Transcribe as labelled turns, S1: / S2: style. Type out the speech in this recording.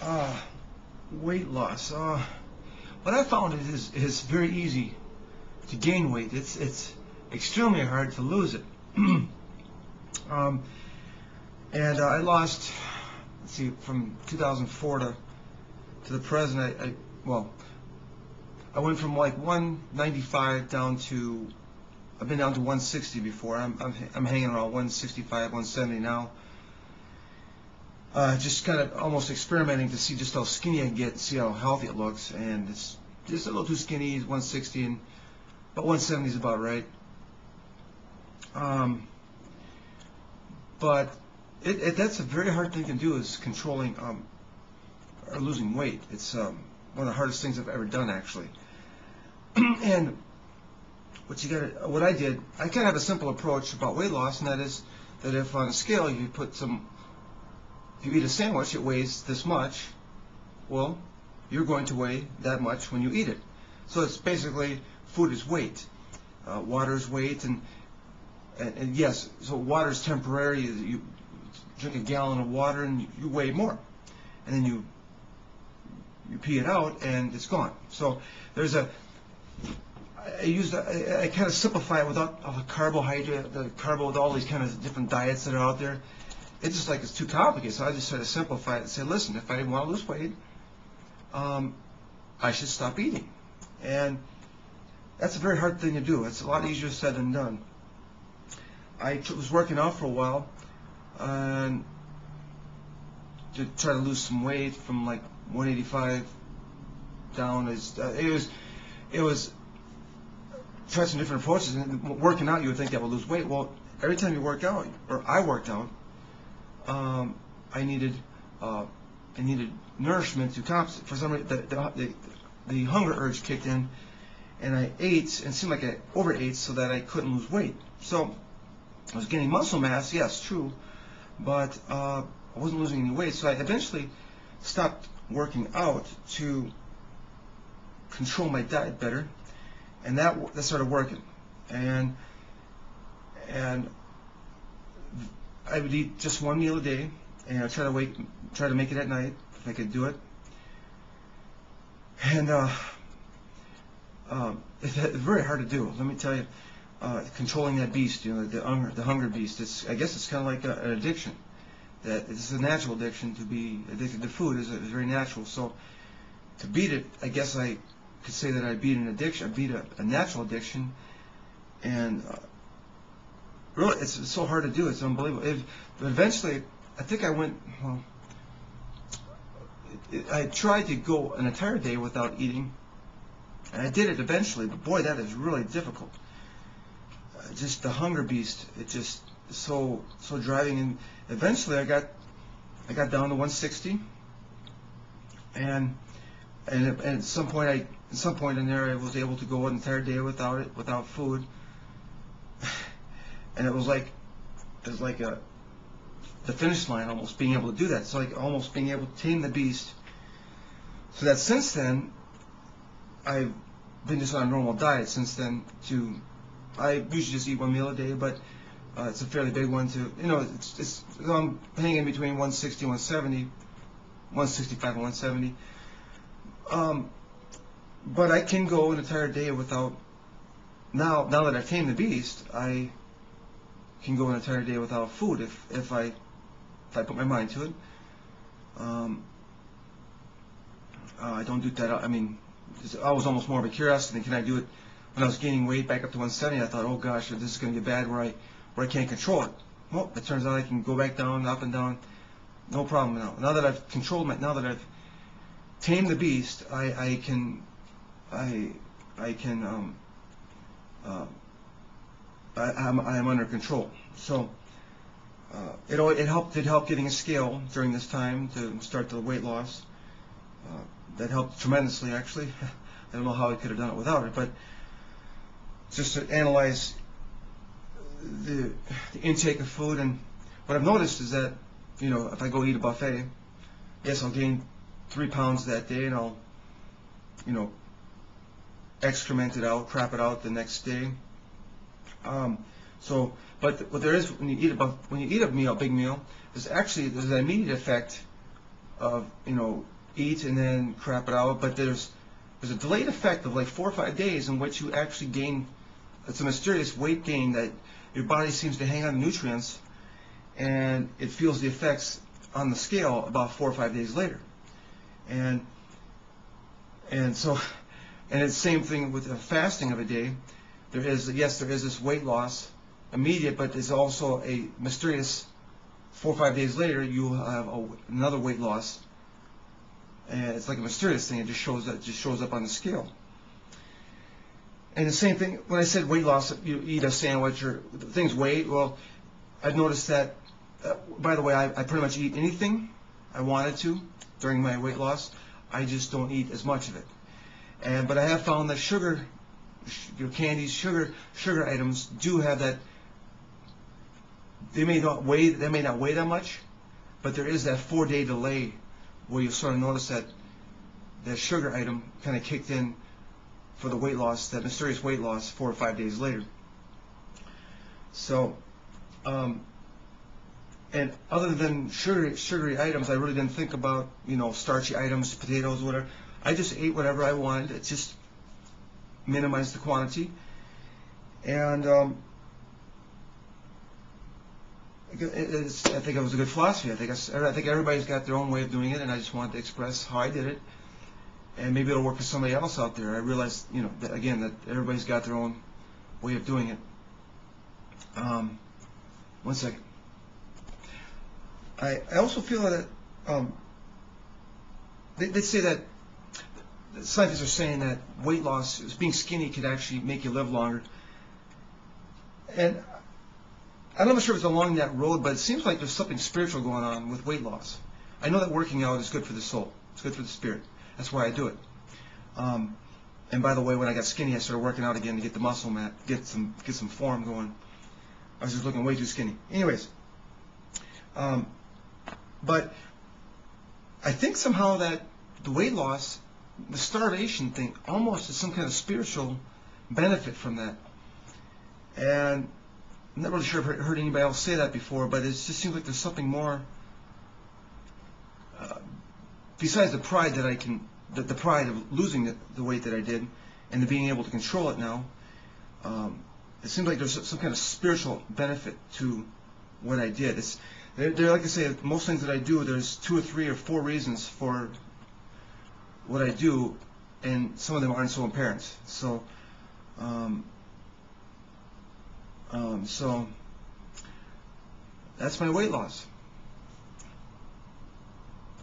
S1: Uh, Weight loss. What I found is very easy to gain weight. It's extremely hard to lose it. um, and I lost. Let's see, from 2004 to the present. I went from like 195 down to. I've been down to 160 before. I'm hanging around 165, 170 now. Just kind of almost experimenting to see just how skinny I can get, see how healthy it looks, and it's just a little too skinny. 160 and about 170 is about right. But that's a very hard thing to do, is controlling or losing weight. It's one of the hardest things I've ever done, actually. And what I did, I kind of have a simple approach about weight loss, and that is that if on a scale you eat a sandwich, it weighs this much, well, you're going to weigh that much when you eat it. So it's basically food is weight, water is weight, and yes, so water is temporary. You drink a gallon of water and you weigh more, and then you pee it out and it's gone. So there's I kind of simplify it without all the carbohydrate, with all these kind of different diets that are out there. It's just like it's too complicated, so I just try to simplify it and say, listen, if I want to lose weight, I should stop eating. And that's a very hard thing to do. It's a lot easier said than done. I was working out for a while and to try to lose some weight from like 185 down. It was try some different approaches. And working out, you would think that would lose weight. Well, every time you work out, or I worked out, I needed nourishment to compensate. For some reason, the hunger urge kicked in, and I ate, and it seemed like I overate so that I couldn't lose weight. So I was gaining muscle mass, yes, true, but I wasn't losing any weight. So I eventually stopped working out to control my diet better, and that started working. And I would eat just one meal a day, and I'd try to make it at night if I could do it. And it's very hard to do. Let me tell you, controlling that beast, the hunger beast. I guess it's kind of like an addiction. That it's a natural addiction. To be addicted to food is very natural. So to beat it, I guess I could say that I beat an addiction. I beat a natural addiction, and really, it's so hard to do. It's unbelievable. But eventually, I think I went. Well, I tried to go an entire day without eating, and I did it eventually. But boy, that is really difficult. Just the hunger beast. It just so driving. And eventually, I got down to 160, and at some point in there, I was able to go an entire day without food. And it was like the finish line, almost being able to do that. So like almost being able to tame the beast. So that since then, I've been just on a normal diet since then. I usually just eat one meal a day, but it's a fairly big one to, I'm hanging between 160 and 170, 165 and 170. But I can go an entire day without, now that I've tamed the beast, I can go an entire day without food if I put my mind to it. I don't do that. I mean, I was almost more of a curiosity than can I do it. When I was gaining weight back up to 170, I thought, oh gosh, this is going to get bad where I can't control it. Well, it turns out I can go back down, up and down, no problem now. Now that I've controlled now that I've tamed the beast, I am under control. So it helped getting a scale during this time to start the weight loss. That helped tremendously, actually. I don't know how I could have done it without it, but just to analyze the intake of food, and what I've noticed is that if I go eat a buffet, yes, I'll gain 3 pounds that day, and I'll excrement it out, crap it out the next day. But what there is when you eat a big meal, there's an immediate effect of eat and then crap it out, but there's a delayed effect of like 4 or 5 days in which you actually gain. It's a mysterious weight gain that your body seems to hang on to nutrients, and it feels the effects on the scale about 4 or 5 days later. And it's the same thing with the fasting of a day. There is this weight loss immediate, but there's also a mysterious 4 or 5 days later you have another weight loss, and it's like a mysterious thing. It just shows up on the scale. And the same thing when I said weight loss, you eat a sandwich or things weight. Well, I've noticed that. By the way, I pretty much eat anything I wanted to during my weight loss. I just don't eat as much of it. But I have found that sugar, candies, sugar items do have that. They may not weigh that much, but there is that 4-day delay where you sort of notice that sugar item kind of kicked in for the weight loss, that mysterious weight loss 4 or 5 days later. So, and other than sugary items, I really didn't think about, starchy items, potatoes, whatever. I just ate whatever I wanted. It just minimized the quantity. And I think it was a good philosophy. I think everybody's got their own way of doing it, and I just wanted to express how I did it. And maybe it'll work for somebody else out there. I realize, that everybody's got their own way of doing it. 1 second. I also feel that they say that scientists are saying that weight loss, being skinny, could actually make you live longer. And I'm not sure if it's along that road, but it seems like there's something spiritual going on with weight loss. I know that working out is good for the soul. It's good for the spirit. That's why I do it. And by the way, when I got skinny, I started working out again to get the muscle mass, get some form going. I was just looking way too skinny. Anyways, but I think somehow that the weight loss, the starvation thing, almost is some kind of spiritual benefit from that. And I'm not really sure if I've heard anybody else say that before, but it just seems like there's something more besides the pride the pride of losing the weight that I did, and the being able to control it now. It seems like there's some kind of spiritual benefit to what I did. They're like I say, most things that I do, there's 2 or 3 or 4 reasons for what I do, and some of them aren't so apparent. So, so that's my weight loss.